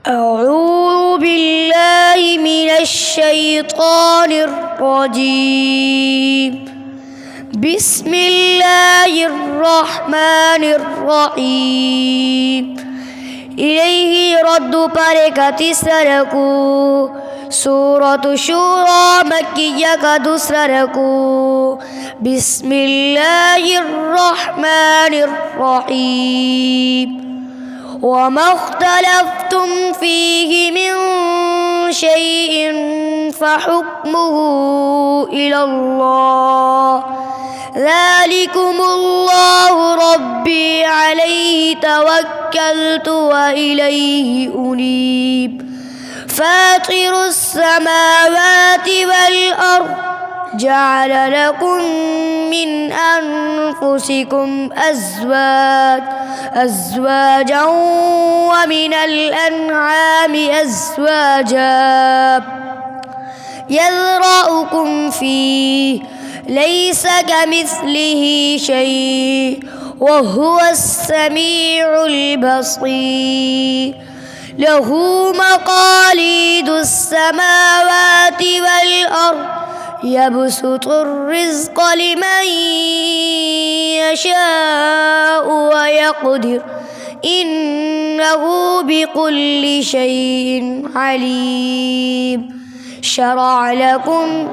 أعوذ بالله من الشيطان الرجيم. بسم الله الرحمن الرحيم. إليه رد بركة سركو سورة شورى مكية سركو. بسم الله الرحمن الرحيم. وما اختلفتم فيه من شيء فحكمه إلى الله. ذلكم الله ربي عليه توكلت وإليه أنيب. فاطر السماوات والأرض جعل لكم من أنفسكم أزواجا ومن الأنعام أزواجا يذرأكم فيه ليس كمثله شيء وهو السميع البصير. له مقاليد السماوات والأرض يبسط الرزق لمن يشاء ويقدر إنه بكل شيء عليم. شرع لكم